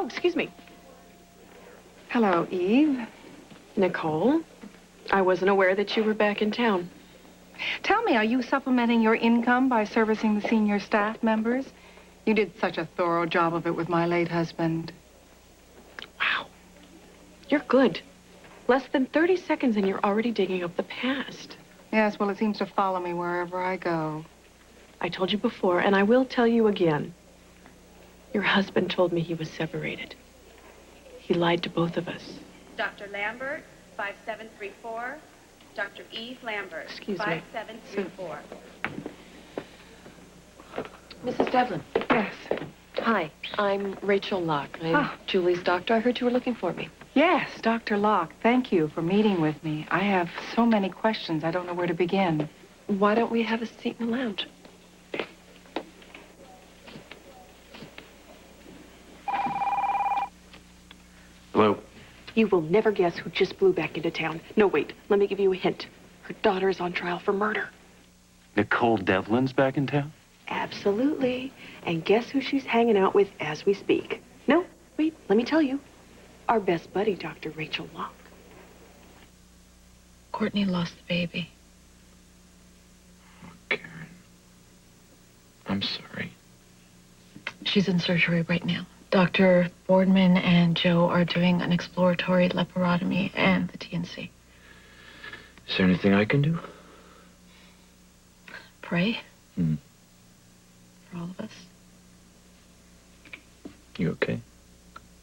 excuse me. Hello, Eve. Nicole, I wasn't aware that you were back in town. Tell me, are you supplementing your income by servicing the senior staff members? You did such a thorough job of it with my late husband. Wow. You're good. Less than 30 seconds and you're already digging up the past. Yes, well, it seems to follow me wherever I go. I told you before, and I will tell you again. Your husband told me he was separated. He lied to both of us. Dr. Lambert, 5734. Dr. Eve Lambert, Excuse me. 5734. Mrs. Devlin. Yes. Hi, I'm Rachel Locke. I'm Julie's doctor. I heard you were looking for me. Yes, Dr. Locke, thank you for meeting with me. I have so many questions, I don't know where to begin. Why don't we have a seat in the lounge? Hello? You will never guess who just blew back into town. No, wait. Let me give you a hint. Her daughter is on trial for murder. Nicole Devlin's back in town? Absolutely. And guess who she's hanging out with as we speak? No, wait. Let me tell you. Our best buddy, Dr. Rachel Locke. Courtney lost the baby. Oh, Karen. I'm sorry. She's in surgery right now. Dr. Boardman and Joe are doing an exploratory laparotomy and the TNC. Is there anything I can do? Pray. For all of us. You okay?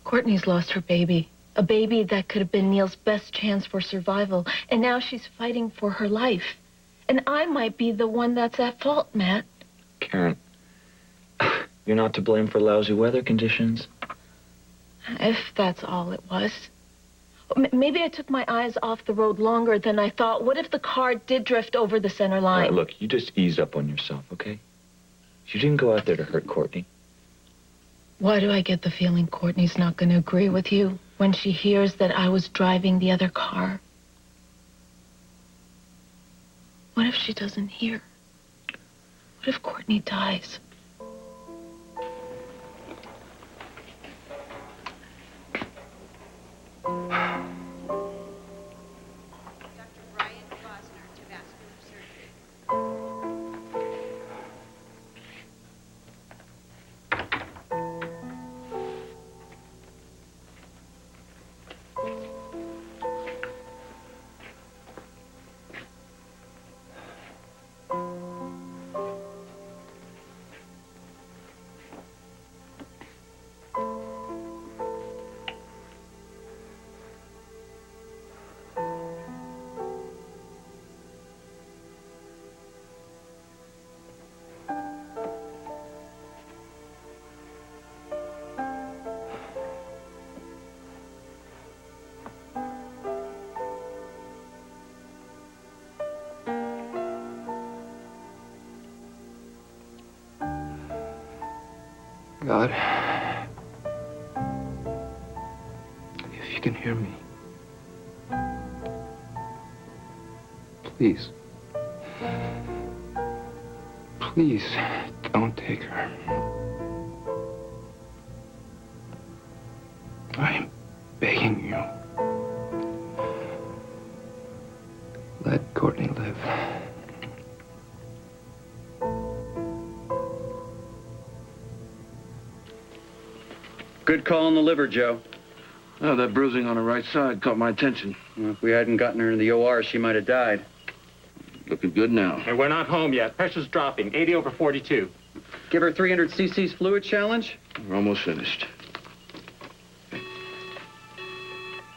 Courtney's lost her baby. A baby that could have been Neil's best chance for survival. And now she's fighting for her life. And I might be the one that's at fault, Matt. Karen, you're not to blame for lousy weather conditions. If that's all it was. Maybe I took my eyes off the road longer than I thought. What if the car did drift over the center All line? right, look, you just ease up on yourself, okay? You didn't go out there to hurt Courtney. Why do I get the feeling Courtney's not going to agree with you when she hears that I was driving the other car? What if she doesn't hear? What if Courtney dies? God, if you can hear me, please, please don't take her. I'm begging you. Let Courtney live. Good call on the liver, Joe. Oh, that bruising on her right side caught my attention. Well, if we hadn't gotten her in the OR, she might have died. Looking good now. And we're not home yet. Pressure's dropping, 80 over 42. Give her 300 cc's fluid challenge. We're almost finished.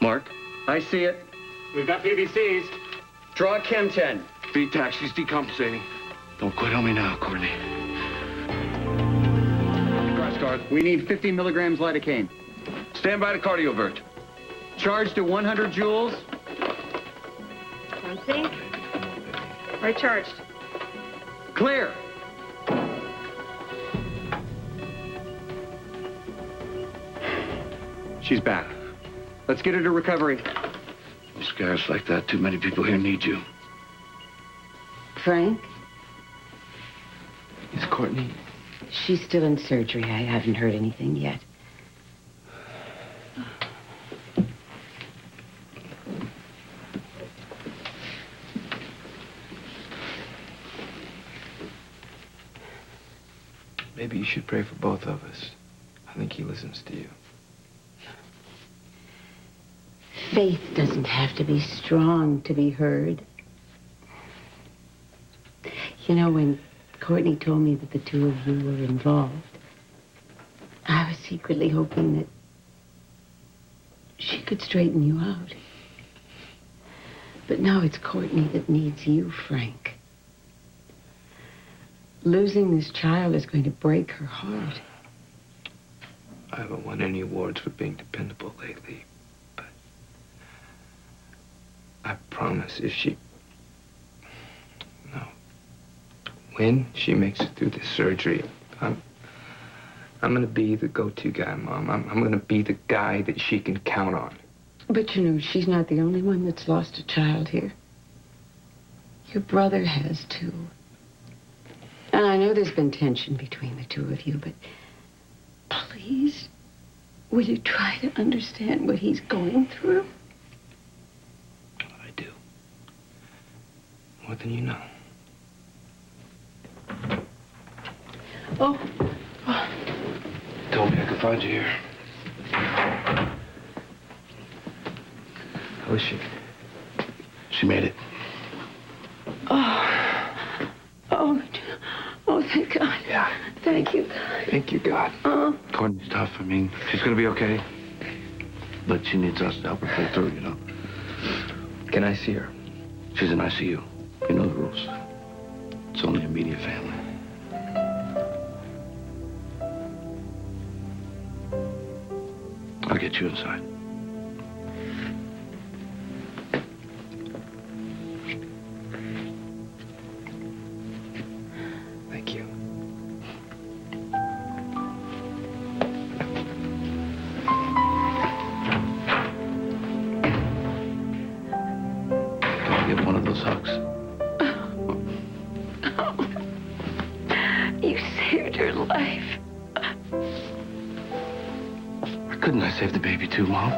Mark? I see it. We've got PVCs. Draw a Chem 10. V-Tac, she's decompensating. Don't quit on me now, Courtney. We need 50 milligrams lidocaine. Stand by to cardiovert. Charge to 100 joules. One thing. Right charged. Clear. She's back. Let's get her to recovery. With scars like that, too many people here need you. Frank? Is Courtney? She's still in surgery. I haven't heard anything yet. you should pray for both of us. I think he listens to you. Faith doesn't have to be strong to be heard. You know, when Courtney told me that the two of you were involved, I was secretly hoping that she could straighten you out. But now it's Courtney that needs you, Frank. Losing this child is going to break her heart. I haven't won any awards for being dependable lately, but I promise if she... No. When she makes it through this surgery, I'm gonna be the go-to guy, Mom. I'm gonna be the guy that she can count on. But you know, she's not the only one that's lost a child here. Your brother has, too. And I know there's been tension between the two of you, but please, will you try to understand what he's going through? I do. More than you know. Oh. Told me I could find you here. How is she? She made it. Oh, thank God. Yeah. Thank you, God. Thank you, God. Courtney's tough. I mean, she's gonna be okay. But she needs us to help her pull through, you know. Can I see her? She's in ICU. You know the rules. It's only immediate family. I'll get you inside. Thank you. Can I get one of those hugs? You saved her life. Why couldn't I save the baby too, Mom?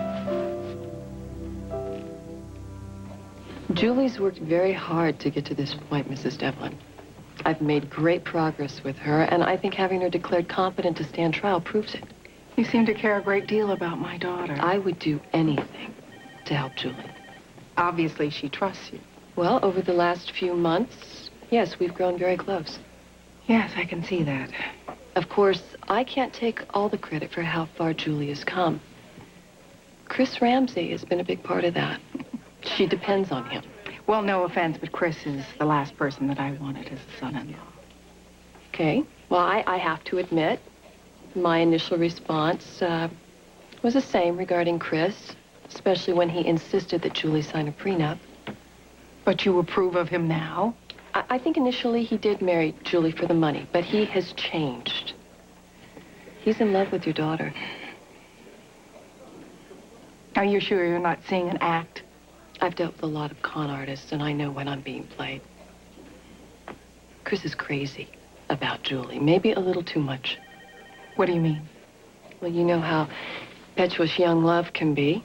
Julie's worked very hard to get to this point, Mrs. Devlin. I've made great progress with her, and I think having her declared competent to stand trial proves it. You seem to care a great deal about my daughter. I would do anything to help Julie. Obviously, she trusts you. Well, over the last few months, yes, we've grown very close. Yes, I can see that. Of course, I can't take all the credit for how far Julie has come. Chris Ramsey has been a big part of that. She depends on him. Well, no offense, but Chris is the last person that I wanted as a son-in-law. Okay. Well, I have to admit, my initial response was the same regarding Chris, especially when he insisted that Julie sign a prenup. But you approve of him now? I think initially he did marry Julie for the money, but he has changed. He's in love with your daughter. Are you sure you're not seeing an act? I've dealt with a lot of con artists, and I know when I'm being played. Chris is crazy about Julie, maybe a little too much. What do you mean? Well, you know how impetuous young love can be.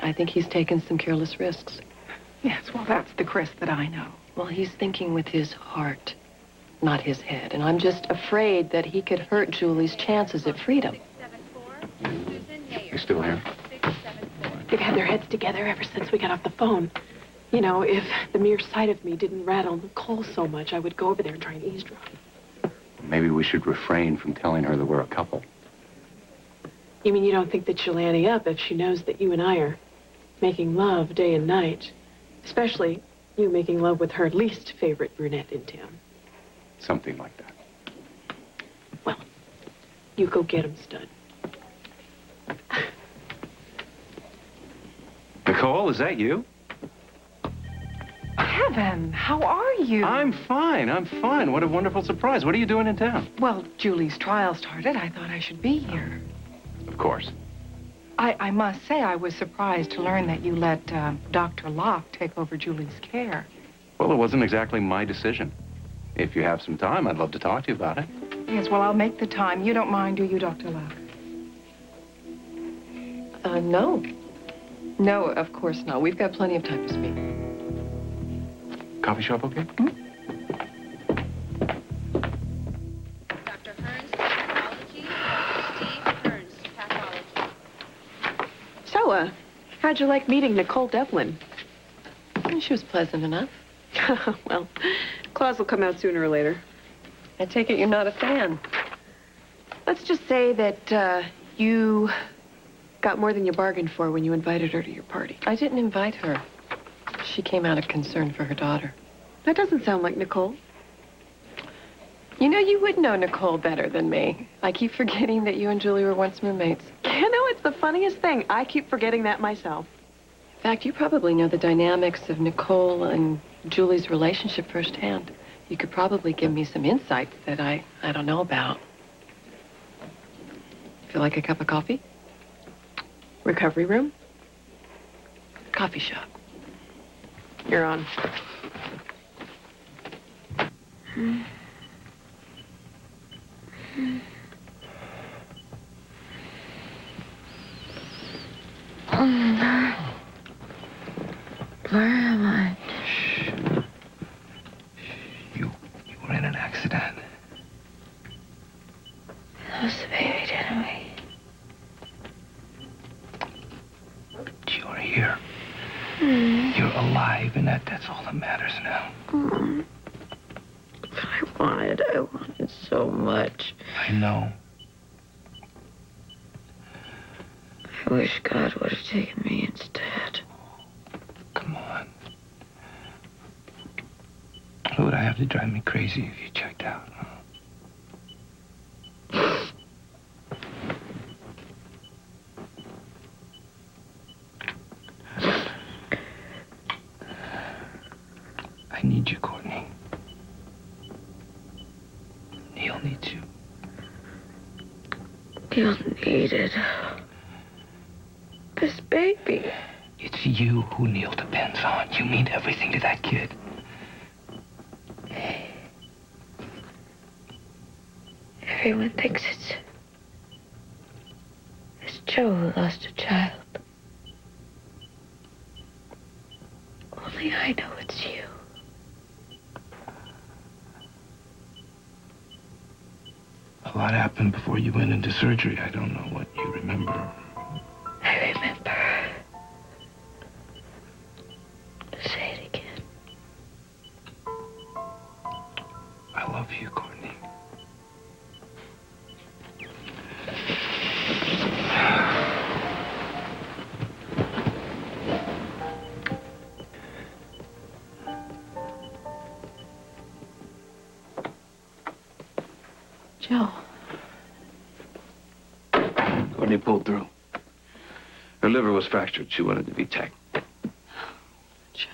I think he's taken some careless risks. Yes, well, that's the Chris that I know. Well, he's thinking with his heart, not his head. And I'm just afraid that he could hurt Julie's chances at freedom. You still here? They've had their heads together ever since we got off the phone. You know, if the mere sight of me didn't rattle Nicole so much, I would go over there and try and eavesdrop. Maybe we should refrain from telling her that we're a couple. You mean you don't think that she'll ante up if she knows that you and I are making love day and night? Especially you making love with her least favorite brunette in town. Something like that. Well, you go get him, stud. Nicole, is that you? Kevin, how are you? I'm fine. What a wonderful surprise. What are you doing in town? Well, Julie's trial started. I thought I should be here. Of course. I must say I was surprised to learn that you let Dr. Locke take over Julie's care. Well, it wasn't exactly my decision. If you have some time, I'd love to talk to you about it. Yes, well, I'll make the time. You don't mind, do you, Dr. Locke? No. No, of course not. We've got plenty of time to speak. Coffee shop, okay? Dr. Hearns, How'd you like meeting Nicole Devlin? She was pleasant enough. Well, Claus will come out sooner or later. I take it you're not a fan. Let's just say that you got more than you bargained for when you invited her to your party. I didn't invite her. She came out of concern for her daughter. That doesn't sound like Nicole. You know, you would know Nicole better than me. I keep forgetting that you and Julie were once roommates. You know, it's the funniest thing. I keep forgetting that myself. In fact, you probably know the dynamics of Nicole and Julie's relationship firsthand. You could probably give me some insights that I don't know about. Feel like a cup of coffee? Recovery room? Coffee shop. You're on. Where am I? Shh. You were in an accident. That was the baby, didn't we? But you're here. You're alive, and that's all that matters now. But I wanted so much. I know. I wish God would have taken me instead. Come on. What would I have to drive me crazy if you checked out? I need you, Courtney. Neil needs you. Neil needed this baby. It's you who Neil depends on. You mean everything to that kid. Everyone thinks it's Joe who lost a child. Only I know it's you. A lot happened before you went into surgery. I don't know what you remember. I remember. Say it again. I love you, Courtney. Joe. Courtney pulled through. Her liver was fractured. She wanted to be checked. Joe.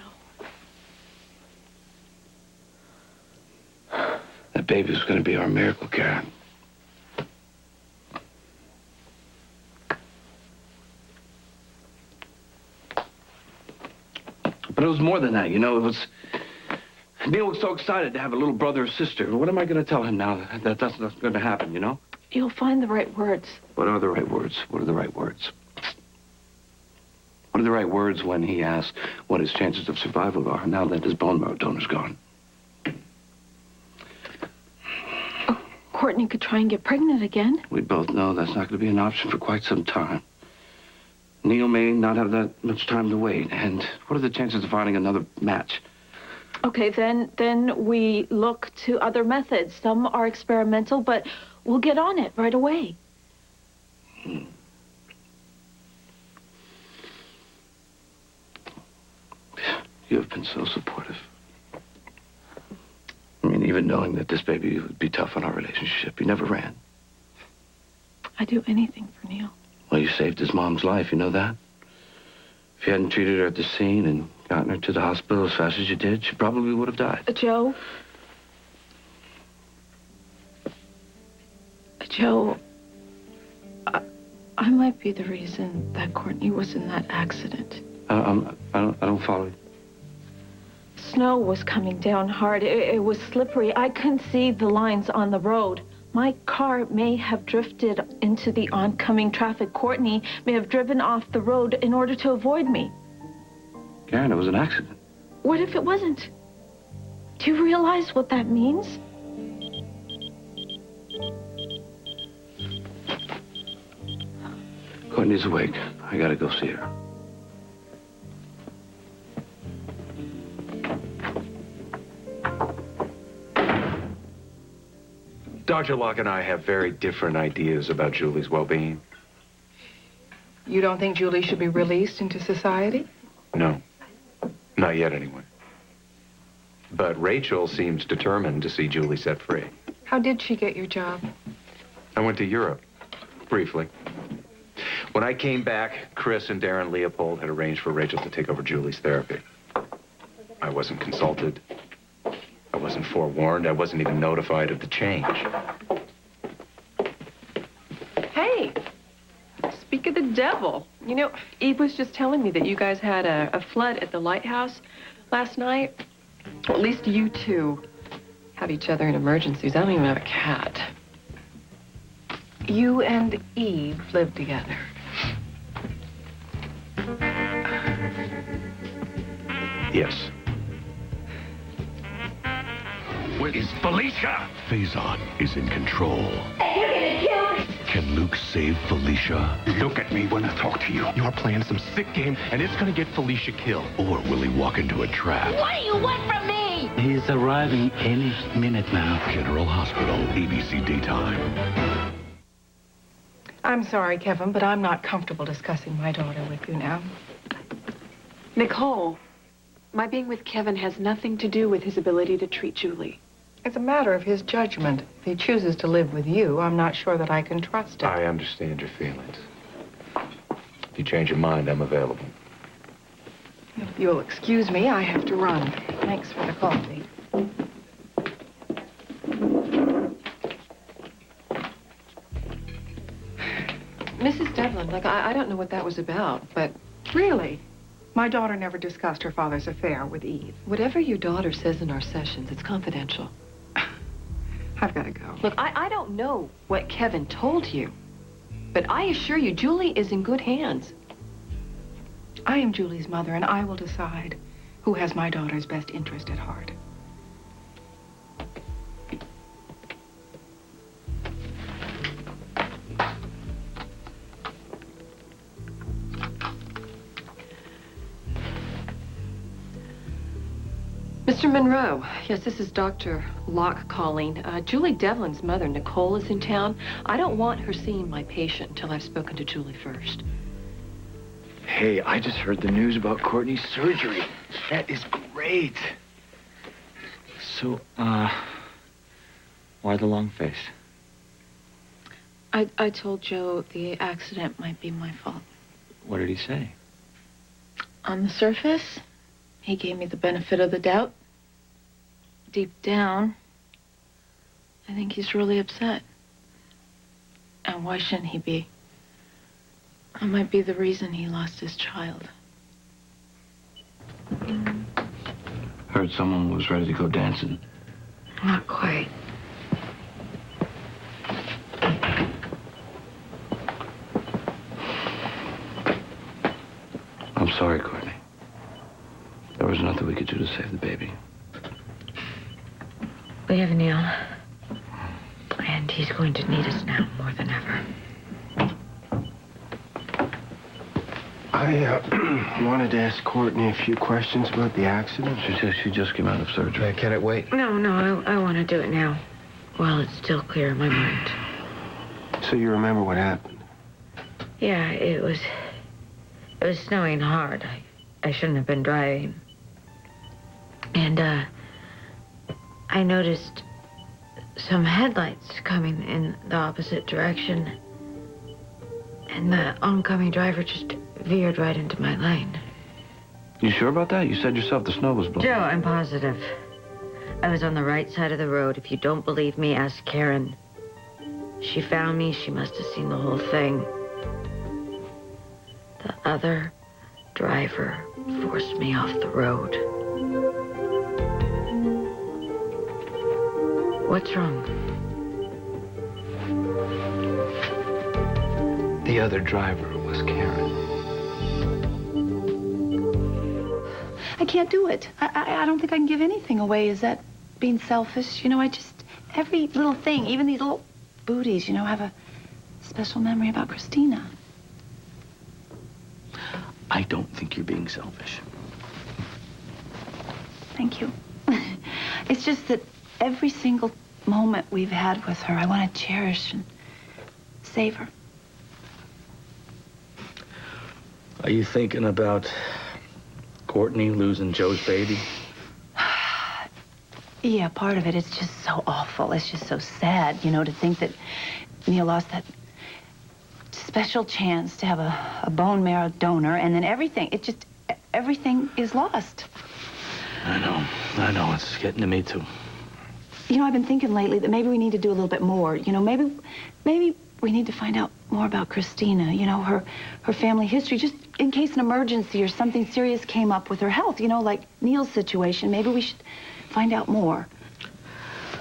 That baby was going to be our miracle, Karen. But it was more than that, you know. It was... Neil was so excited to have a little brother or sister. What am I going to tell him now that that's not going to happen, you know? You'll find the right words. What are the right words? What are the right words? What are the right words when he asks what his chances of survival are now that his bone marrow donor's gone? Oh, Courtney could try and get pregnant again. We both know that's not going to be an option for quite some time. Neil may not have that much time to wait. And what are the chances of finding another match? Okay, then we look to other methods. Some are experimental, but we'll get on it right away. You have been so supportive. I mean, even knowing that this baby would be tough on our relationship, you never ran. I'd do anything for Neil. Well, you saved his mom's life, you know that? If you hadn't treated her at the scene and gotten her to the hospital as fast as you did, she probably would have died. Joe, I might be the reason that Courtney was in that accident. I don't follow you. Snow was coming down hard. It was slippery. I couldn't see the lines on the road. My car may have drifted into the oncoming traffic. Courtney may have driven off the road in order to avoid me. Karen, it was an accident. What if it wasn't? Do you realize what that means? Courtney's awake. I gotta go see her. Dr. Locke and I have very different ideas about Julie's well-being. You don't think Julie should be released into society? No. Not yet, anyway. But Rachel seems determined to see Julie set free. How did she get your job? I went to Europe, briefly. When I came back, Chris and Darren Leopold had arranged for Rachel to take over Julie's therapy. I wasn't consulted. I wasn't forewarned. I wasn't even notified of the change. Hey, speak of the devil. You know, Eve was just telling me that you guys had a flood at the lighthouse last night. Well, at least you two have each other in emergencies. I don't even have a cat. You and Eve live together. Yes. Where is Felicia? Faison is in control. You're gonna kill me! Can Luke save Felicia? Look at me when I talk to you. You're playing some sick game, and it's gonna get Felicia killed. Or will he walk into a trap? What do you want from me? He's arriving any minute now. General Hospital, ABC Daytime. I'm sorry, Kevin, but I'm not comfortable discussing my daughter with you now. Nicole, my being with Kevin has nothing to do with his ability to treat Julie. It's a matter of his judgment. If he chooses to live with you, I'm not sure that I can trust it. I understand your feelings. If you change your mind, I'm available. If you'll excuse me, I have to run. Thanks for the coffee. Mrs. Devlin, look, I don't know what that was about, but Really? My daughter never discussed her father's affair with Eve. whatever your daughter says in our sessions, it's confidential. I've got to go. Look, I don't know what Kevin told you, but I assure you, Julie is in good hands. I am Julie's mother, and I will decide who has my daughter's best interest at heart. Mr. Monroe, yes, this is Dr. Locke calling. Julie Devlin's mother, Nicole, is in town. I don't want her seeing my patient until I've spoken to Julie first. Hey, I just heard the news about Courtney's surgery. That is great. So, why the long face? I told Joe the accident might be my fault. What did he say? On the surface, he gave me the benefit of the doubt. Deep down, I think he's really upset. And why shouldn't he be? I might be the reason he lost his child. Heard someone was ready to go dancing. Not quite. I'm sorry, Courtney. There was nothing we could do to save the baby. We have Neil. And he's going to need us now more than ever. I wanted to ask Courtney a few questions about the accident. She says she just came out of surgery. Can it wait? No, I want to do it now. While it's still clear in my mind. So you remember what happened? Yeah, it was snowing hard. I shouldn't have been driving. And, I noticed some headlights coming in the opposite direction. And the oncoming driver just veered right into my lane. You sure about that? You said yourself the snow was blowing. Joe, I'm positive. I was on the right side of the road. If you don't believe me, ask Karen. She found me. She must have seen the whole thing. The other driver forced me off the road. What's wrong? The other driver was Karen. I can't do it. I don't think I can give anything away. Is that being selfish? You know, every little thing, even these little booties, you know, have a special memory about Christina. I don't think you're being selfish. Thank you. It's just that every single moment we've had with her, I want to cherish and savor. Are you thinking about Courtney losing Joe's baby? Yeah, part of it. It's just so awful. It's just so sad, you know, to think that Neil lost that special chance to have a bone marrow donor, and then everything is lost. I know. It's getting to me, too. You know, I've been thinking lately that maybe we need to do a little bit more. You know, maybe we need to find out more about Christina, you know, her family history, just in case an emergency or something serious came up with her health, you know, like Neil's situation. Maybe we should find out more.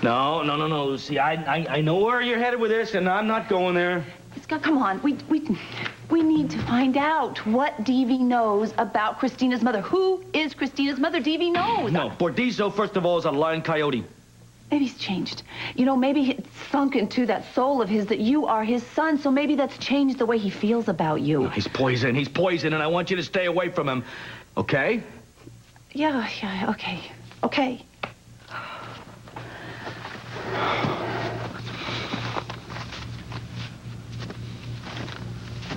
No, Lucy. I know where you're headed with this, and I'm not going there. Come on. We need to find out what DV knows about Christina's mother. Who is Christina's mother? DV knows. No, Bordizzo, first of all, is a lying coyote. Maybe he's changed. You know, maybe it's sunk into that soul of his that you are his son, so maybe that's changed the way he feels about you. No, he's poison, and I want you to stay away from him, okay? Yeah, okay.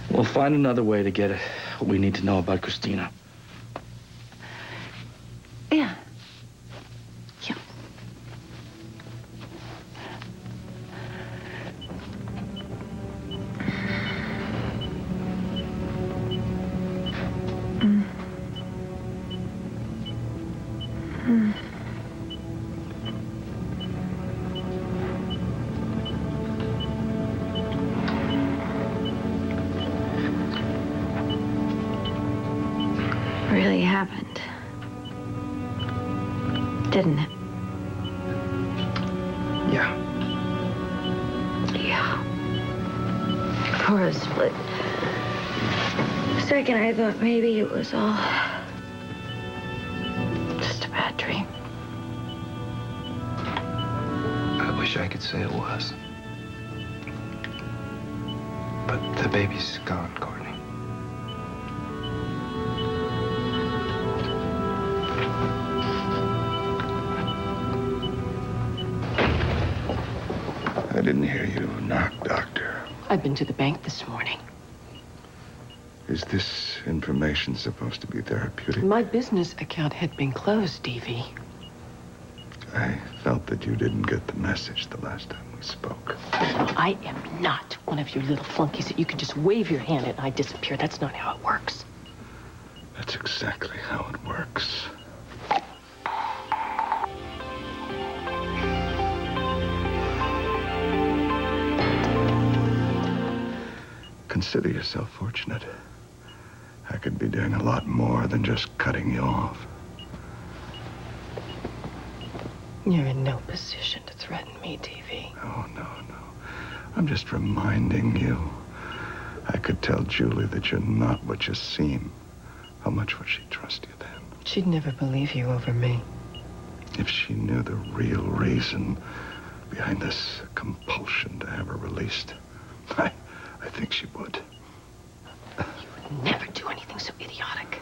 We'll find another way to get what we need to know about Christina. Yeah. Really happened, didn't it? Yeah. Of course, but second I thought maybe it was all just a bad dream. I wish I could say it was. But the baby's gone, Courtney. I didn't hear you knock, Doctor. I've been to the bank this morning. Is this information supposed to be therapeutic? My business account had been closed, DV. I felt that you didn't get the message the last time we spoke. I am not one of your little flunkies that you can just wave your hand at and I disappear. That's not how it works. That's exactly how it works. Consider yourself fortunate. I could be doing a lot more than just cutting you off. You're in no position to threaten me, DV. Oh, no. I'm just reminding you. I could tell Julie that you're not what you seem. How much would she trust you then? She'd never believe you over me. If she knew the real reason behind this compulsion to have her released, I think she would. You would never do anything so idiotic.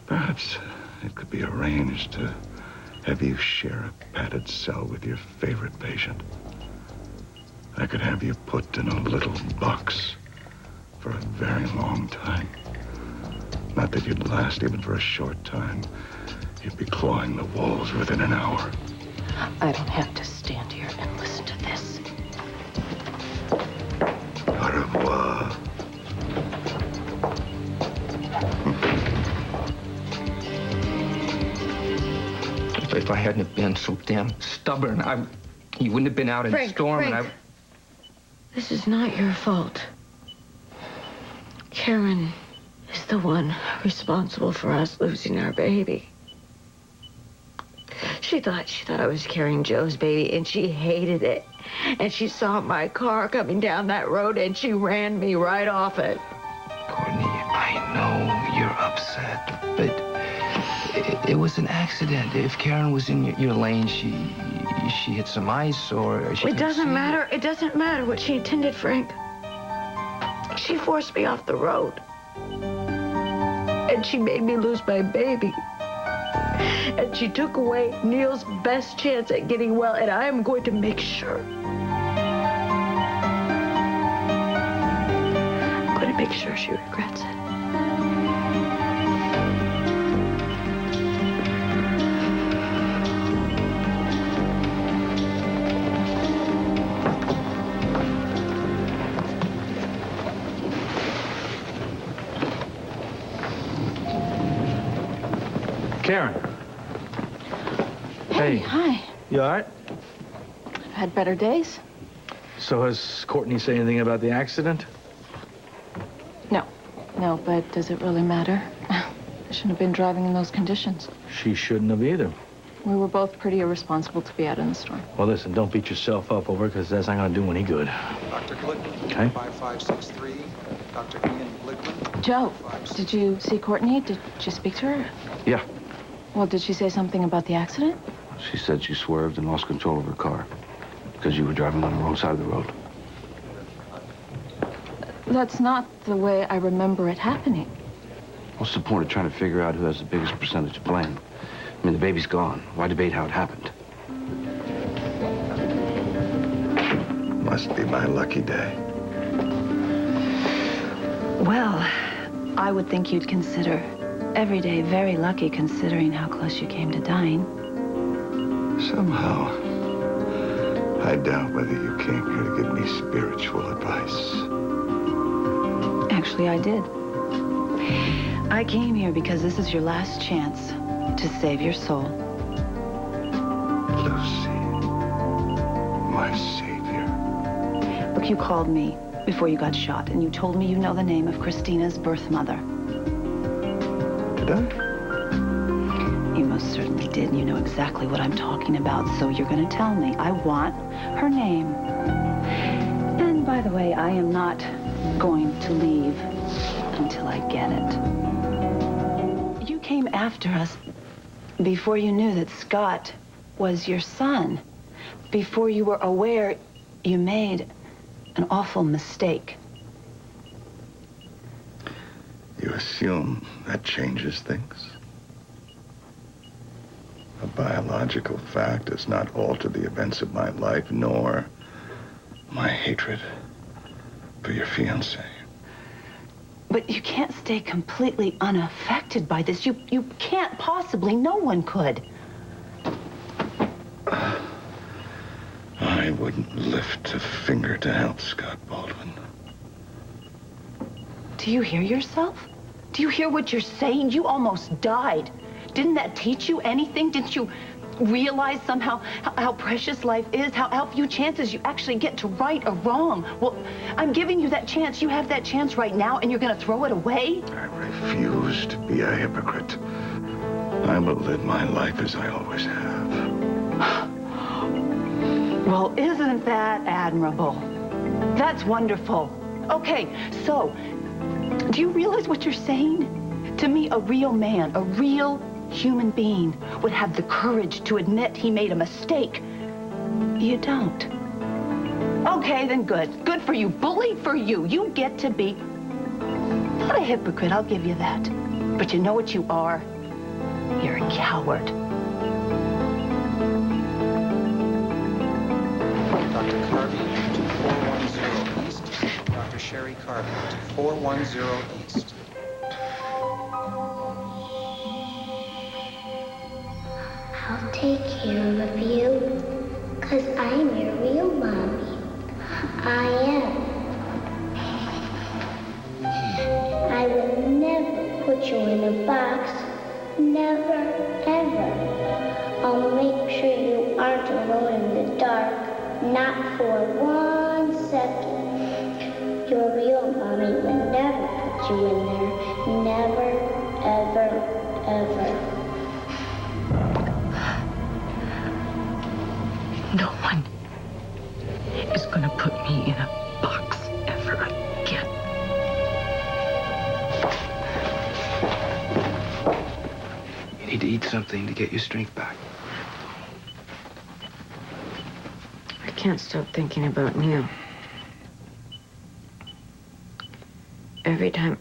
Perhaps it could be arranged to have you share a padded cell with your favorite patient. I could have you put in a little box for a very long time. Not that you'd last even for a short time. You'd be clawing the walls within an hour. I don't have to stand here and listen to this. Au revoir. If I hadn't have been so damn stubborn, you wouldn't have been out in the storm. Frank, this is not your fault. Karen is the one responsible for us losing our baby. She thought I was carrying Joe's baby, and she hated it. And she saw my car coming down that road, and she ran me right off it. Courtney, I know you're upset, but it was an accident. If Karen was in your lane, she hit some ice or she... It doesn't matter. It doesn't matter what she intended, Frank. She forced me off the road. And she made me lose my baby. And she took away Neil's best chance at getting well, and I am going to make sure. I'm going to make sure she regrets it. Karen. Hey. Hi. You all right? I've had better days. So has Courtney said anything about the accident? No, but does it really matter? I shouldn't have been driving in those conditions. She shouldn't have either. We were both pretty irresponsible to be out in the storm. Well, listen, don't beat yourself up over it, because that's not going to do any good. Dr. Glickman, Okay. 5563. Dr. Ian Glickman. Joe, did you see Courtney? Did you speak to her? Yeah. Well, did she say something about the accident? She said she swerved and lost control of her car because you were driving on the wrong side of the road. That's not the way I remember it happening. What's the point of trying to figure out who has the biggest percentage of blame? I mean, the baby's gone. Why debate how it happened? Must be my lucky day. Well, I would think you'd consider every day very lucky considering how close you came to dying. Somehow, I doubt whether you came here to give me spiritual advice. Actually, I did. I came here because this is your last chance to save your soul. Lucy, my savior. Look, you called me before you got shot, and you told me you know the name of Christina's birth mother. Did I? You most certainly did, and you know exactly what I'm talking about, so you're going to tell me. I want her name. And by the way, I am not going to leave until I get it. You came after us before you knew that Scott was your son, before you were aware you made an awful mistake. You assume that changes things? A biological fact does not alter the events of my life, nor my hatred for your fiancé. But you can't stay completely unaffected by this. You can't possibly. No one could. I wouldn't lift a finger to help Scott Baldwin. Do you hear yourself? Do you hear what you're saying? You almost died. Didn't that teach you anything? Didn't you realize somehow how precious life is? How few chances you actually get to right a wrong? Well, I'm giving you that chance. You have that chance right now, and you're going to throw it away? I refuse to be a hypocrite. I will live my life as I always have. Well, isn't that admirable? That's wonderful. Okay, so, do you realize what you're saying? To me, a real man, a real human being would have the courage to admit he made a mistake. You don't. Okay, then good. Good for you. Bully for you. You get to be not a hypocrite, I'll give you that. But you know what you are? You're a coward. Dr. Carvey to 410 East. Dr. Sherry Carvey to 410 East. I'll take care of you, 'cause I'm your real mommy. I am. I will never put you in a box. Never, ever. I'll make sure you aren't alone in the dark. Not for 1 second. Your real mommy would never put you in there. Never, ever, ever. No one is going to put me in a box ever again. You need to eat something to get your strength back. I can't stop thinking about Neil. Every time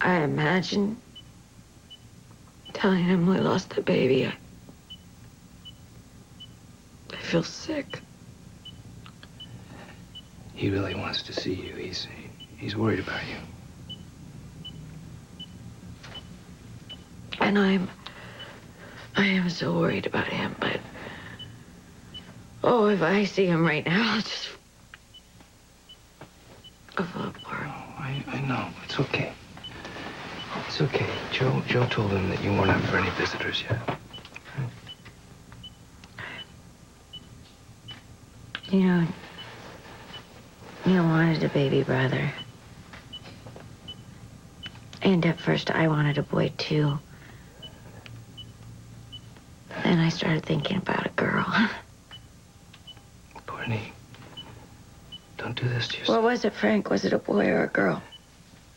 I imagine telling him we lost the baby. I feel sick. He really wants to see you. He's worried about you. And I am so worried about him, but oh, if I see him right now, I'll just fall apart. I know. It's okay. It's okay. Joe told him that you weren't up for any visitors yet. You know, Neil wanted a baby brother. And at first I wanted a boy too. Then I started thinking about a girl. Courtney, don't do this to yourself. What was it, Frank? Was it a boy or a girl?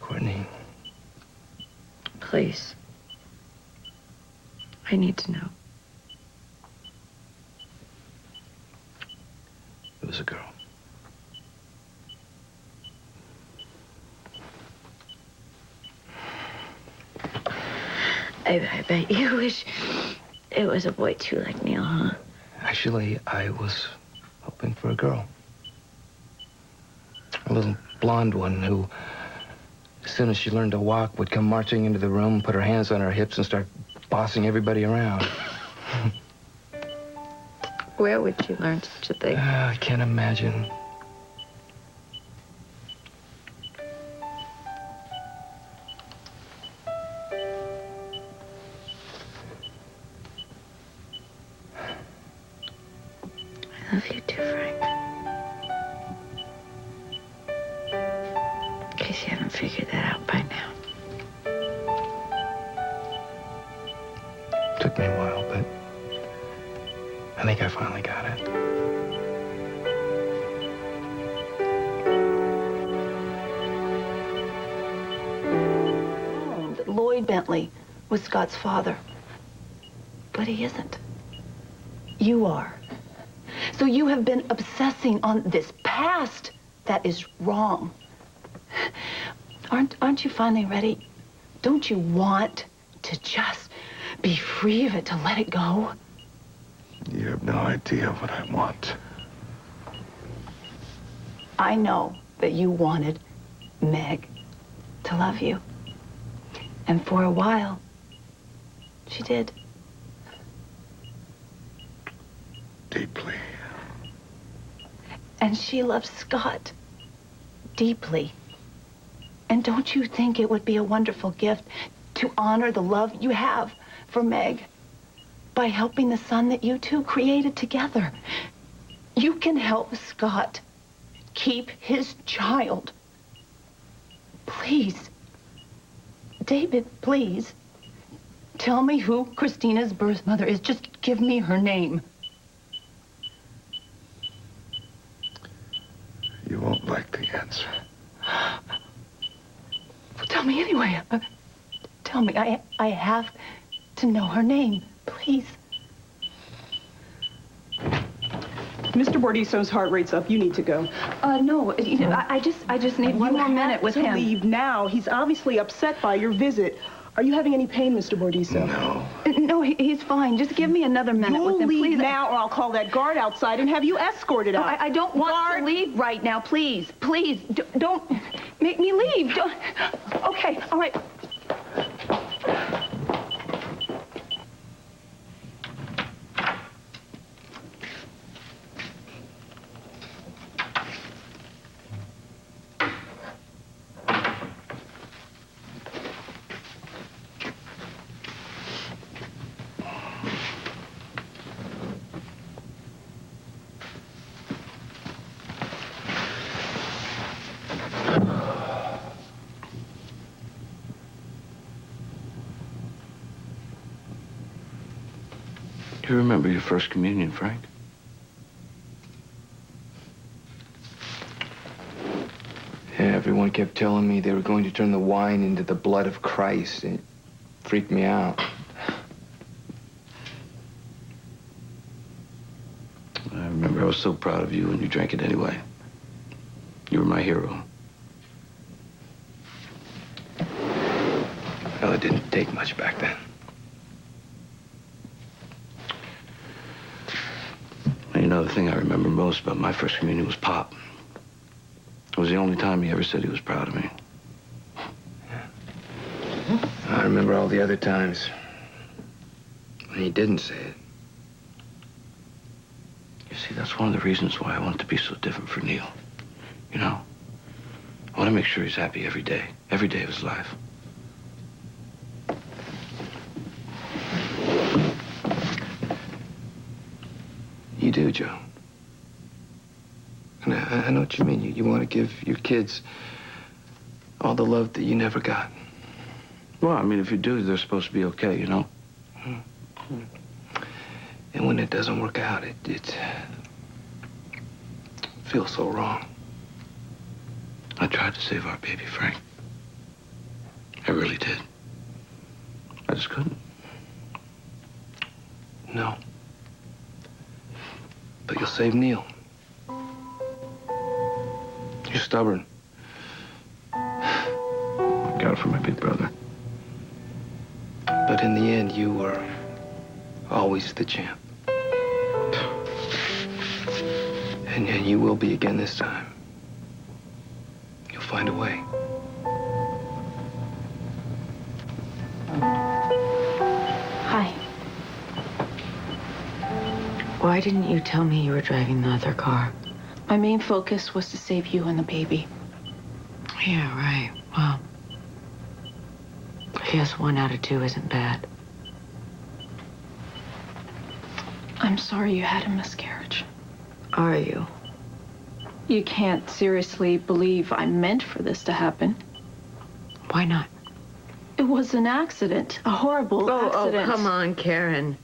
Courtney. Please. I need to know. It was a girl. I bet you wish it was a boy too, like Neil, huh? Actually, I was hoping for a girl. A little blonde one who, as soon as she learned to walk, would come marching into the room, put her hands on her hips, and start bossing everybody around. Where would you learn such a thing? I can't imagine. I love you too, Frank. In case you haven't figured that out by now. Took me a while, but I think I finally got it. That Lloyd Bentley was Scott's father. But he isn't. You are. So you have been obsessing on this past. That is wrong. Aren't you finally ready? Don't you want to just be free of it, to let it go? You have no idea what I want. I know that you wanted Meg to love you. And for a while, she did. Deeply. And she loves Scott deeply. And don't you think it would be a wonderful gift to honor the love you have for Meg by helping the son that you two created together? You can help Scott keep his child. Please, David, please, tell me who Christina's birth mother is. Just give me her name. You won't like the answer. Well, tell me anyway. Tell me. I have to know her name, please. Mr. Bordisso's heart rate's up. You need to go. No, you know, I just need one more minute with him. Leave now. He's obviously upset by your visit. Are you having any pain, Mr. Bordisso? No. No, he's fine. Just give me another minute with him, please. You'll leave now, or I'll call that guard outside and have you escorted out. I don't want to leave right now, please. Please, don't make me leave. Don't. Okay, all right. Do you remember your first communion, Frank? Yeah, everyone kept telling me they were going to turn the wine into the blood of Christ. It freaked me out. I remember I was so proud of you and you drank it anyway. You were my hero. Well, it didn't take much back then. know, the thing I remember most about my first communion was Pop. It was the only time he ever said he was proud of me. I remember all the other times when he didn't say it. You see, that's one of the reasons why I want it to be so different for Neil. You know? I want to make sure he's happy every day of his life. You do, Joe. And I know what you mean. You want to give your kids all the love that you never got. Well, I mean, if you do, they're supposed to be okay, you know? And when it doesn't work out, it feels so wrong. I tried to save our baby, Frank. I really did. I just couldn't. No. But you'll save Neil. You're stubborn. I got it from my big brother. But in the end, you were always the champ. And you will be again this time. You'll find a way. Hi. Why didn't you tell me you were driving the other car? My main focus was to save you and the baby. Yeah, right. Well, I guess 1 out of 2 isn't bad. I'm sorry you had a miscarriage. Are you? You can't seriously believe I meant for this to happen. Why not? It was an accident, a horrible accident. Oh, come on, Karen.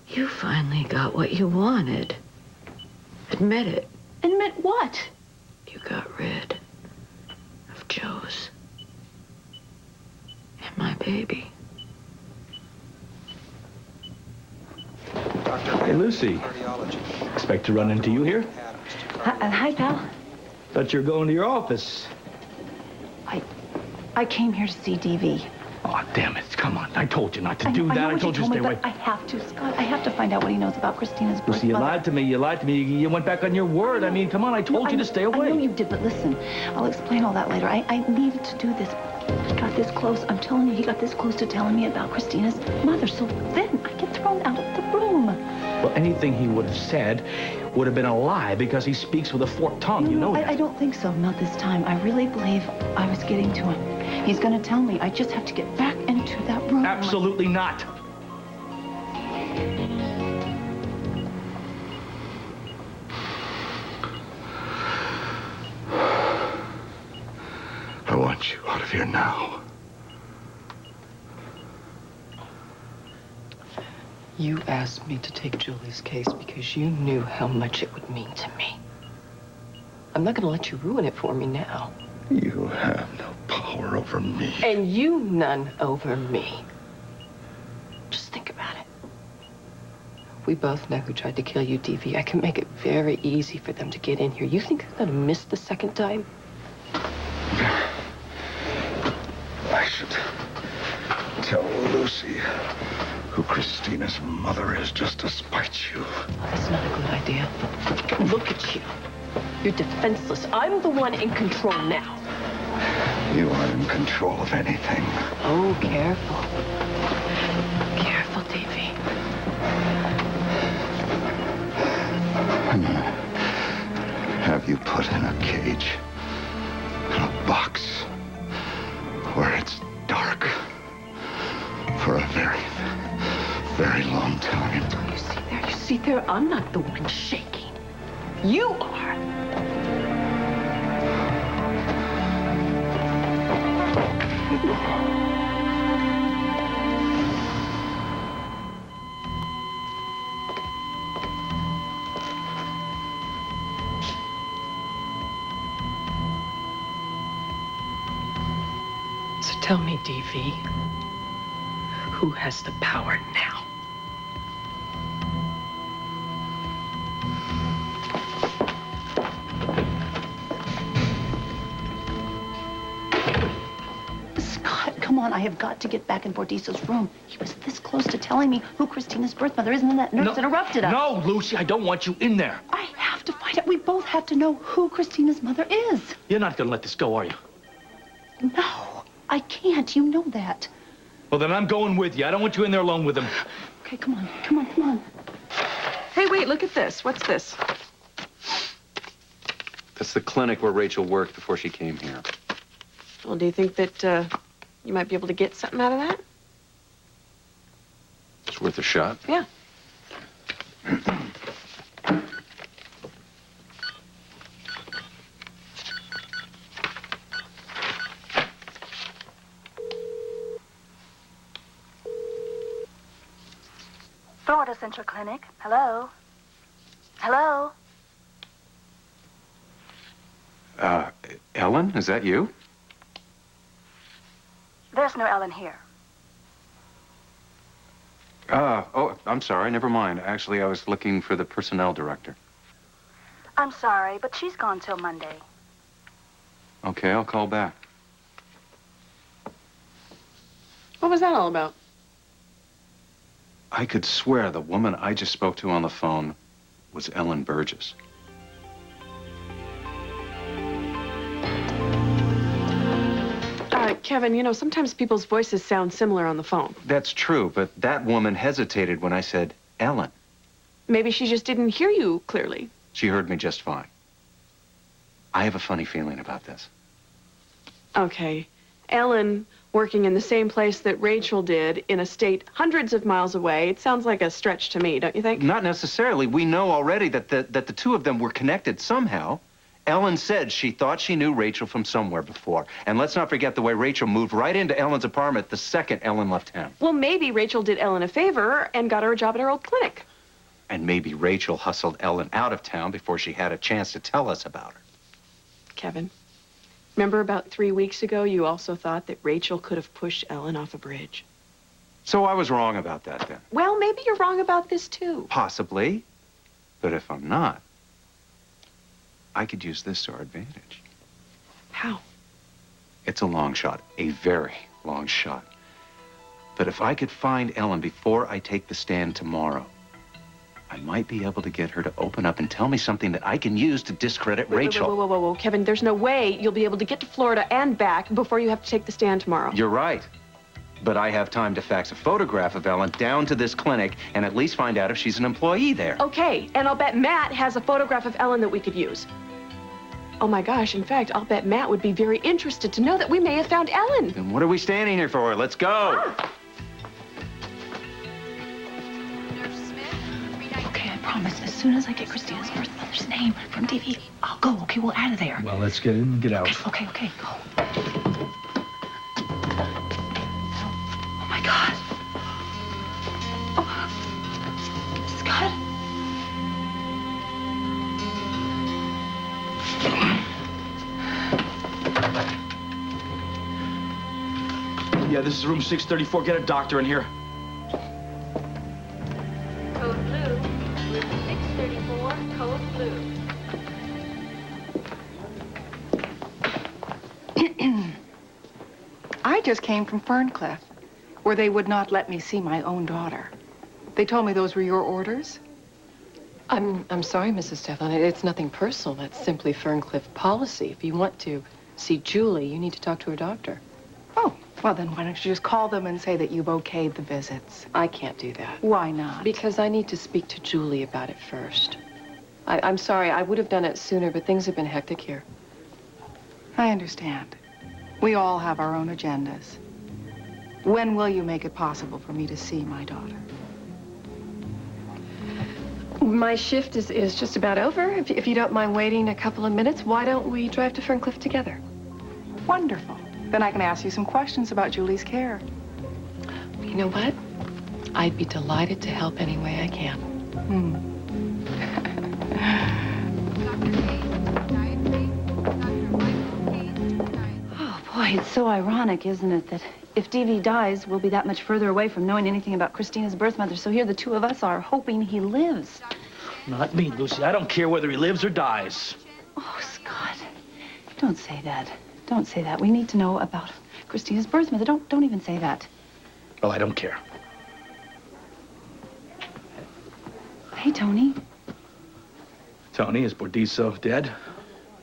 You finally got what you wanted. Admit it. Admit what? You got rid of Joe's and my baby. Hey, Lucy. Expect to run into you here? Hi, pal. Thought you were going to your office. I came here to see DV. Oh, damn it. Come on. I told you not to do that. I told you to stay away. I have to, Scott. I have to find out what he knows about Christina's birth. Lucy, you lied to me. You lied to me. You went back on your word. I mean, come on. I told you to stay away. I know you did, but listen. I'll explain all that later. I needed to do this. He got this close. I'm telling you, he got this close to telling me about Christina's mother. So then I get thrown out of the room. Well, anything he would have said would have been a lie because he speaks with a forked tongue. You know that. I don't think so. Not this time. I really believe I was getting to him. He's going to tell me. I just have to get back into that room. Absolutely not. I want you out of here now. You asked me to take Julie's case because you knew how much it would mean to me. I'm not going to let you ruin it for me now. You have no power over me. And you none over me. Just think about it. We both know who tried to kill you, DV. I can make it very easy for them to get in here. You think they're going to miss the second time? I should tell Lucy who Christina's mother is just to spite you. That's not a good idea. Look at you. You're defenseless. I'm the one in control now. You aren't in control of anything. Oh, careful. Careful, Davy. I'm gonna have you put in a cage, in a box, where it's dark for a very, very long time. You see there, I'm not the one shaking. You are. So tell me, DV, who has the power now? on. I have got to get back in Bordiso's room. He was this close to telling me who Christina's birth mother is, and then that nurse interrupted us. No, Lucy, I don't want you in there. I have to find out. We both have to know who Christina's mother is. You're not going to let this go, are you? No, I can't. You know that. Well, then I'm going with you. I don't want you in there alone with him. Okay, come on, come on, come on. Hey, wait, look at this. What's this? That's the clinic where Rachel worked before she came here. Well, do you think that you might be able to get something out of that? It's worth a shot. Yeah. Florida Central Clinic. Hello? Hello? Ellen, is that you? There's no Ellen here. Oh, I'm sorry, never mind. Actually, I was looking for the personnel director. I'm sorry, but she's gone till Monday. Okay, I'll call back. What was that all about? I could swear the woman I just spoke to on the phone was Ellen Burgess. Kevin, you know, sometimes people's voices sound similar on the phone. That's true, but that woman hesitated when I said Ellen. Maybe she just didn't hear you clearly. She heard me just fine. I have a funny feeling about this. Okay. Ellen working in the same place that Rachel did in a state hundreds of miles away. It sounds like a stretch to me, don't you think? Not necessarily. We know already that the two of them were connected somehow. Ellen said she thought she knew Rachel from somewhere before. And let's not forget the way Rachel moved right into Ellen's apartment the second Ellen left town. Well, maybe Rachel did Ellen a favor and got her a job at her old clinic. And maybe Rachel hustled Ellen out of town before she had a chance to tell us about her. Kevin, remember about 3 weeks ago, you also thought that Rachel could have pushed Ellen off a bridge? So I was wrong about that then. Well, maybe you're wrong about this, too. Possibly. But if I'm not, I could use this to our advantage. How? It's a long shot, a very long shot. But if I could find Ellen before I take the stand tomorrow, I might be able to get her to open up and tell me something that I can use to discredit Rachel. Whoa, Kevin, there's no way you'll be able to get to Florida and back before you have to take the stand tomorrow. You're right. But I have time to fax a photograph of Ellen down to this clinic and at least find out if she's an employee there. Okay, and I'll bet Matt has a photograph of Ellen that we could use. Oh my gosh, in fact, I'll bet Matt would be very interested to know that we may have found Ellen. Then what are we standing here for? Let's go. Okay, I promise. As soon as I get Christina's birth mother's name from TV, I'll go. Okay, we'll out of there. Well, let's get in and get out. Okay, go. Oh my God. Oh, Scott. Yeah, this is room 634. Get a doctor in here. Code blue. Room 634, code blue. I just came from Ferncliff, where they would not let me see my own daughter. They told me those were your orders. I'm sorry, Mrs. Stefan. It's nothing personal. That's simply Ferncliff policy. If you want to see Julie, you need to talk to her doctor. Oh, well, then why don't you just call them and say that you've okayed the visits? I can't do that. Why not? Because I need to speak to Julie about it first. I'm sorry. I would have done it sooner, but things have been hectic here. I understand. We all have our own agendas. When will you make it possible for me to see my daughter? My shift is just about over. If you don't mind waiting a couple of minutes, why don't we drive to Ferncliff together? Wonderful. Then I can ask you some questions about Julie's care. You know what? I'd be delighted to help any way I can. Oh, boy, it's so ironic, isn't it, that if DV dies, we'll be that much further away from knowing anything about Christina's birth mother. So here the two of us are hoping he lives. Not me, Lucy. I don't care whether he lives or dies. Oh, Scott, don't say that. Don't say that. We need to know about Christina's birth mother. Don't even say that. Well, I don't care. Hey, Tony. Tony, is Bordiso dead?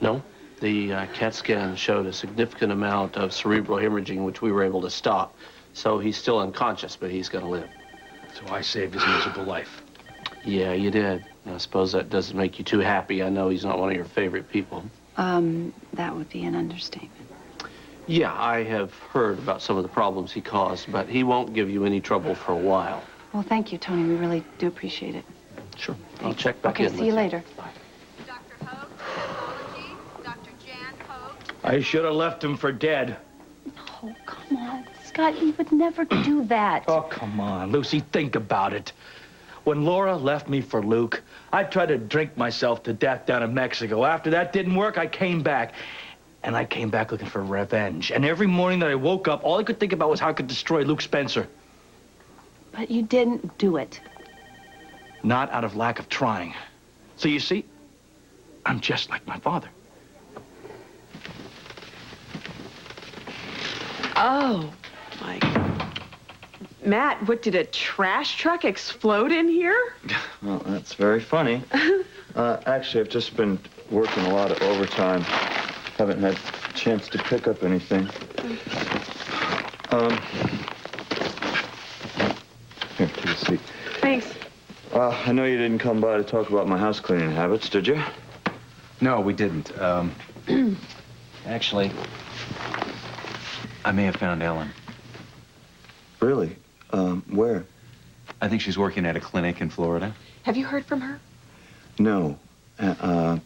No. The CAT scan showed a significant amount of cerebral hemorrhaging, which we were able to stop. So he's still unconscious, but he's going to live. So I saved his miserable life. Yeah, you did. I suppose that doesn't make you too happy. I know he's not one of your favorite people. That would be an understatement. Yeah, I have heard about some of the problems he caused, but he won't give you any trouble for a while. Well, thank you, Tony. We really do appreciate it. Sure. I'll check back in. in. Okay, see you later. I should have left him for dead. Oh, come on. Scott, you would never do that. Oh, come on, Lucy, think about it. When Laura left me for Luke, I tried to drink myself to death down in Mexico. After that didn't work, I came back. And I came back looking for revenge. And every morning that I woke up, all I could think about was how I could destroy Luke Spencer. But you didn't do it. Not out of lack of trying. So you see, I'm just like my father. Oh, my... Matt, what, did a trash truck explode in here? Well, that's very funny. Actually, I've just been working a lot of overtime. Haven't had a chance to pick up anything. Here, take a seat. Thanks. I know you didn't come by to talk about my house cleaning habits, did you? No, we didn't. Actually, I may have found Ellen. Really? Where? I think she's working at a clinic in Florida. Have you heard from her? No. I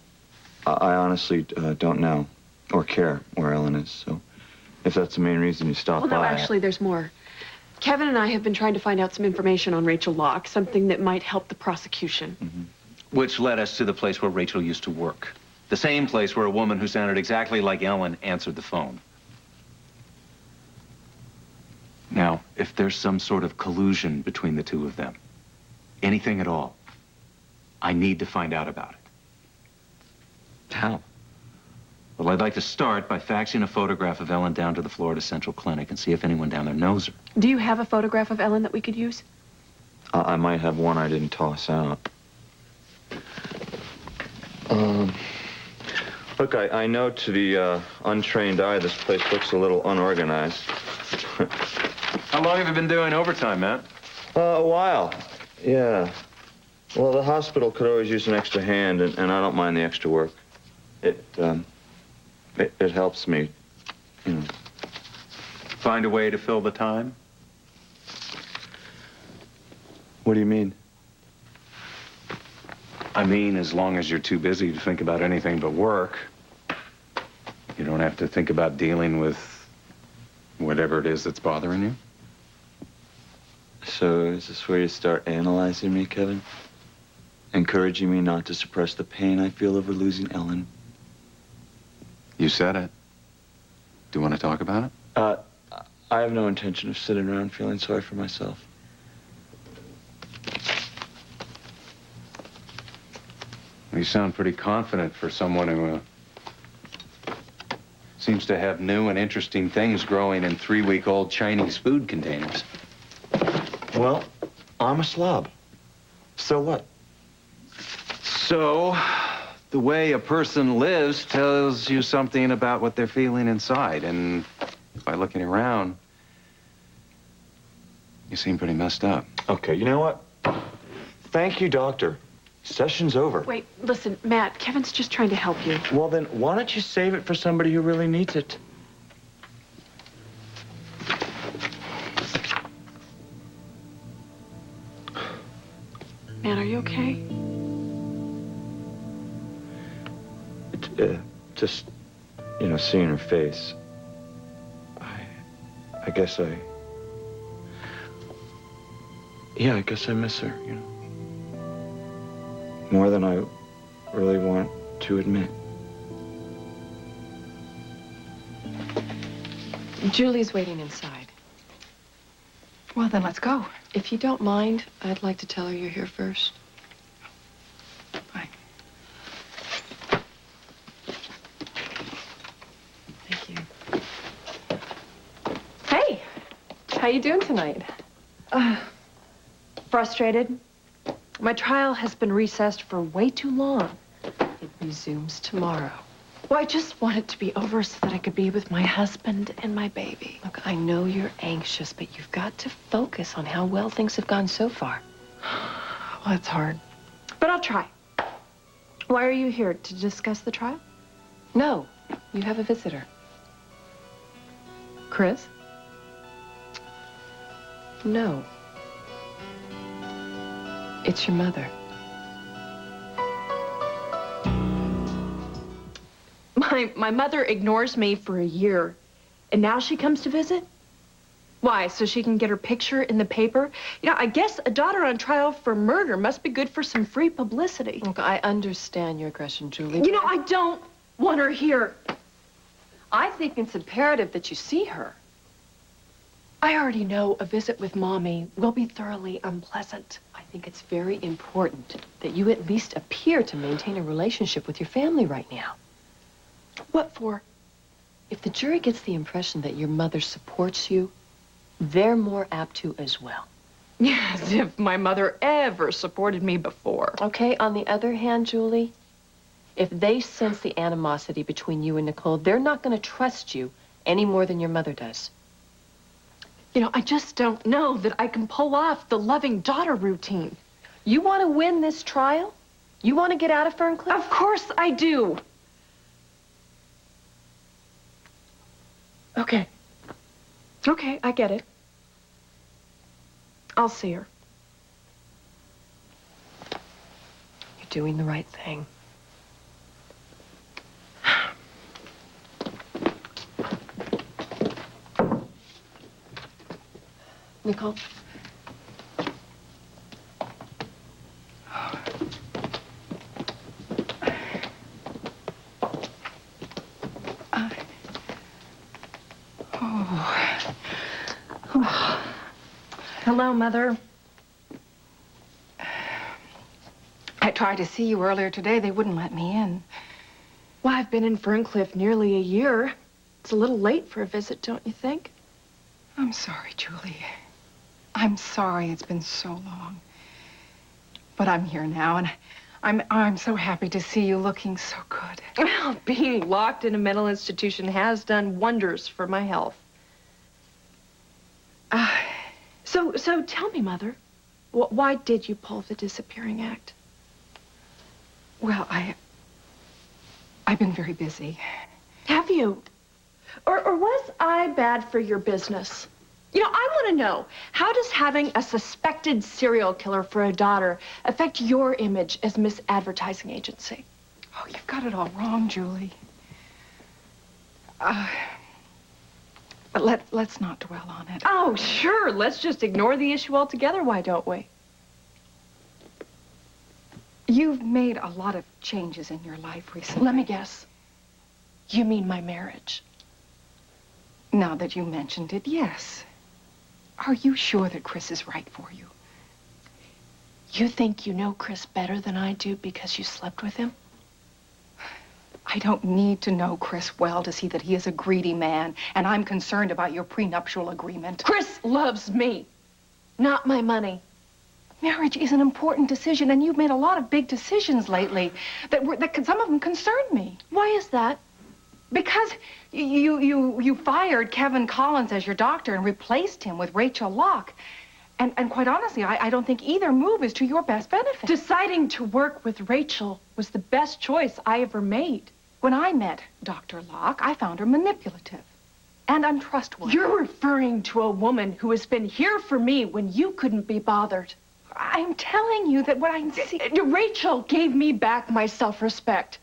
honestly don't know or care where Ellen is, so if that's the main reason you stopped by... Well, no, actually, there's more. Kevin and I have been trying to find out some information on Rachel Locke, something that might help the prosecution. Mm-hmm. Which led us to the place where Rachel used to work. The same place where a woman who sounded exactly like Ellen answered the phone. Now, if there's some sort of collusion between the two of them, anything at all, I need to find out about it. How? Well, I'd like to start by faxing a photograph of Ellen down to the Florida Central Clinic and see if anyone down there knows her. Do you have a photograph of Ellen that we could use? I might have one I didn't toss out. Look, I know to the untrained eye this place looks a little unorganized. How long have you been doing overtime, Matt? A while, yeah. Well, the hospital could always use an extra hand, and I don't mind the extra work. It helps me, you know. Find a way to fill the time? What do you mean? I mean, as long as you're too busy to think about anything but work, you don't have to think about dealing with whatever it is that's bothering you. So is this where you start analyzing me, Kevin? Encouraging me not to suppress the pain I feel over losing Ellen? You said it. Do you want to talk about it? I have no intention of sitting around feeling sorry for myself. You sound pretty confident for someone who seems to have new and interesting things growing in 3-week-old Chinese food containers. Well, I'm a slob. So what? So, the way a person lives tells you something about what they're feeling inside. And by looking around, you seem pretty messed up. Okay, you know what? Thank you, doctor. Session's over. Wait, listen, Matt, Kevin's just trying to help you. Well, then, why don't you save it for somebody who really needs it? Matt, are you okay? Just, you know, seeing her face. I guess I miss her, you know. More than I really want to admit. Julie's waiting inside. Well, then let's go. If you don't mind, I'd like to tell her you're here first. Fine. Thank you. How you doing tonight? Frustrated. My trial has been recessed for way too long. It resumes tomorrow. Well, I just want it to be over so that I could be with my husband and my baby. Look, I know you're anxious, but you've got to focus on how well things have gone so far. Well, it's hard. But I'll try. Why are you here? To discuss the trial? No, you have a visitor. Chris? No. It's your mother. My mother ignores me for a year, and now she comes to visit? Why, so she can get her picture in the paper? You know, I guess a daughter on trial for murder must be good for some free publicity. Look, I understand your aggression, Julie. You know, I don't want her here. I think it's imperative that you see her. I already know a visit with Mommy will be thoroughly unpleasant. I think it's very important that you at least appear to maintain a relationship with your family right now. What for? If the jury gets the impression that your mother supports you, they're more apt to as well. Yeah, as if my mother ever supported me before. Okay, on the other hand, Julie, if they sense the animosity between you and Nicole, they're not going to trust you any more than your mother does. You know, I just don't know that I can pull off the loving daughter routine. You want to win this trial? You want to get out of Ferncliff? Of course I do. Okay. Okay, I get it. I'll see her. You're doing the right thing. Nicole? Hello, Mother. I tried to see you earlier today. They wouldn't let me in. Well, I've been in Ferncliff nearly a year. It's a little late for a visit, don't you think? I'm sorry, Julie. I'm sorry it's been so long. But I'm here now, and I'm so happy to see you looking so good. Well, being locked in a mental institution has done wonders for my health. So tell me, Mother, why did you pull the disappearing act? Well, I've been very busy. Have you? Or was I bad for your business? You know, I want to know, how does having a suspected serial killer for a daughter affect your image as Miss Advertising Agency? Oh, you've got it all wrong, Julie. But let's not dwell on it. Oh, sure. Let's just ignore the issue altogether, why don't we? You've made a lot of changes in your life recently. Let me guess. You mean my marriage? Now that you mentioned it, yes. Are you sure that Chris is right for you? You think you know Chris better than I do because you slept with him? I don't need to know Chris well to see that he is a greedy man, and I'm concerned about your prenuptial agreement. Chris loves me, not my money. Marriage is an important decision, and you've made a lot of big decisions lately that some of them concern me. Why is that? Because you fired Kevin Collins as your doctor and replaced him with Rachel Locke. And quite honestly, I don't think either move is to your best benefit. Deciding to work with Rachel was the best choice I ever made. When I met Dr. Locke, I found her manipulative and untrustworthy. You're referring to a woman who has been here for me when you couldn't be bothered. I'm telling you that what I see... Rachel gave me back my self-respect.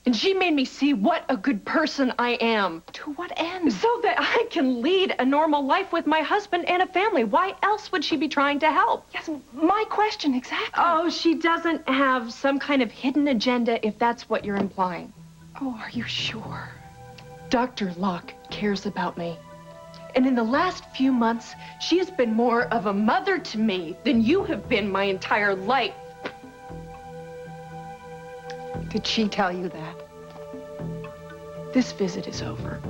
And she made me see what a good person I am. To what end? So that I can lead a normal life with my husband and a family. Why else would she be trying to help? Yes, my question exactly. Oh, she doesn't have some kind of hidden agenda, if that's what you're implying. Oh, are you sure? Dr. Locke cares about me. And in the last few months, she has been more of a mother to me than you have been my entire life. Did she tell you that? This visit is over.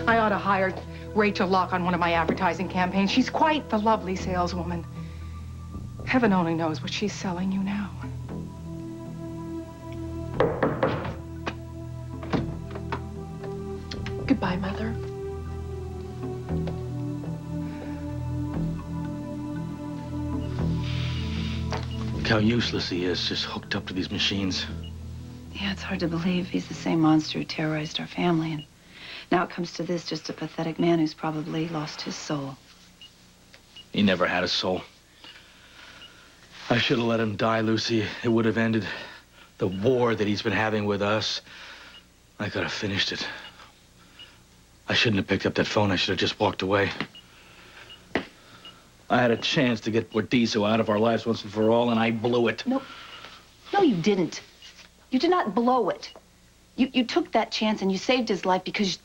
I ought to hire Rachel Locke on one of my advertising campaigns. She's quite the lovely saleswoman. Heaven only knows what she's selling you now. Goodbye, Mother. Look how useless he is, just hooked up to these machines. Yeah, it's hard to believe he's the same monster who terrorized our family, and now it comes to this, just a pathetic man who's probably lost his soul. He never had a soul. I should have let him die, Lucy. It would have ended the war that he's been having with us. I could have finished it. I shouldn't have picked up that phone. I should have just walked away. I had a chance to get Bordizo out of our lives once and for all, and I blew it. No, you didn't. You did not blow it. You took that chance and you saved his life because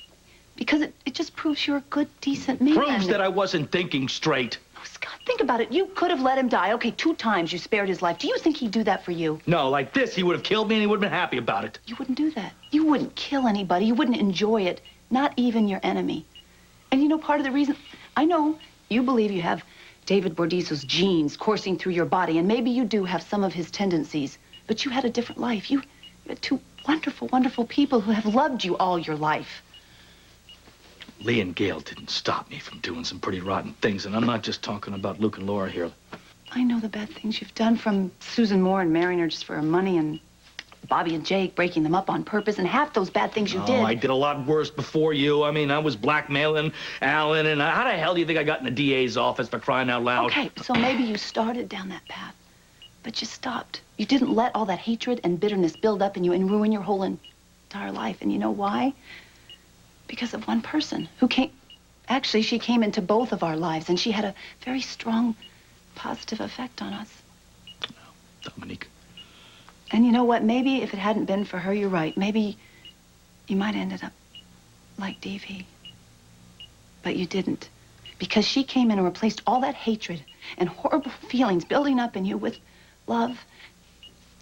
it just proves you're a good, decent man. Proves that I wasn't thinking straight. Oh, Scott, think about it. You could have let him die. Okay, 2 times you spared his life. Do you think he'd do that for you? No, like this, he would have killed me and he would have been happy about it. You wouldn't do that. You wouldn't kill anybody. You wouldn't enjoy it. Not even your enemy. And you know, part of the reason, I know you believe you have David Bordizo's genes coursing through your body, and maybe you do have some of his tendencies, but you had a different life. You had 2 wonderful, wonderful people who have loved you all your life. Lee and Gail didn't stop me from doing some pretty rotten things, and I'm not just talking about Luke and Laura here. I know the bad things you've done, from Susan Moore and marrying her just for her money, and Bobby and Jake breaking them up on purpose, and half those bad things you did. I did a lot worse before you. I mean, I was blackmailing Alan, and how the hell do you think I got in the DA's office, for crying out loud? Okay, so maybe you started down that path, but you stopped. You didn't let all that hatred and bitterness build up in you and ruin your whole entire life. And you know why? Because of one person who came... Actually, she came into both of our lives, and she had a very strong, positive effect on us. Dominique. And you know what? Maybe if it hadn't been for her, you're right. Maybe you might have ended up like DV. But you didn't. Because she came in and replaced all that hatred and horrible feelings building up in you with love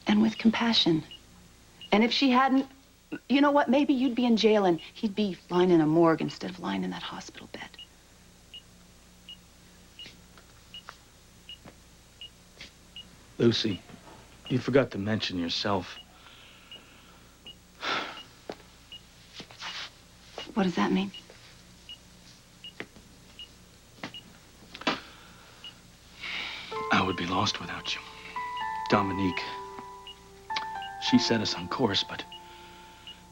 and with compassion. And if she hadn't, you know what? Maybe you'd be in jail and he'd be lying in a morgue instead of lying in that hospital bed. Lucy, you forgot to mention yourself. What does that mean? I would be lost without you. Dominique, she set us on course, but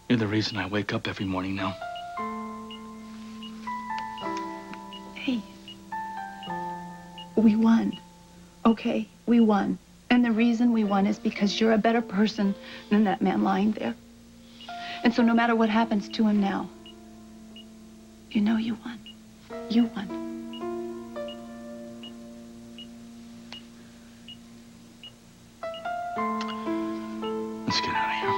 you're the reason I wake up every morning now. Hey, we won, okay? We won. And the reason we won is because you're a better person than that man lying there. And so no matter what happens to him now, you know you won. You won. Let's get out of here.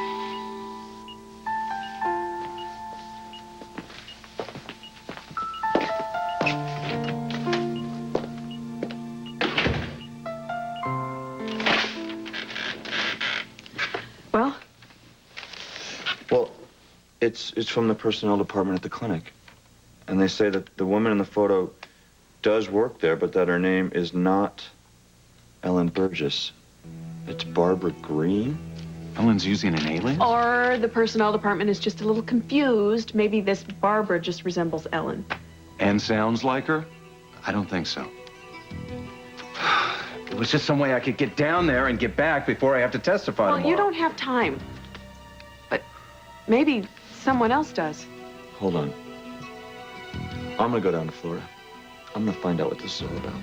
Well? Well, it's from the personnel department at the clinic. And they say that the woman in the photo does work there, but that her name is not Ellen Burgess. It's Barbara Green. Ellen's using an alias? Or the personnel department is just a little confused. Maybe this Barbara just resembles Ellen. And sounds like her? I don't think so. It was just some way I could get down there and get back before I have to testify Well, tomorrow. you don't have time. But maybe someone else does. Hold on. I'm gonna go down to Florida. I'm gonna find out what this is all about.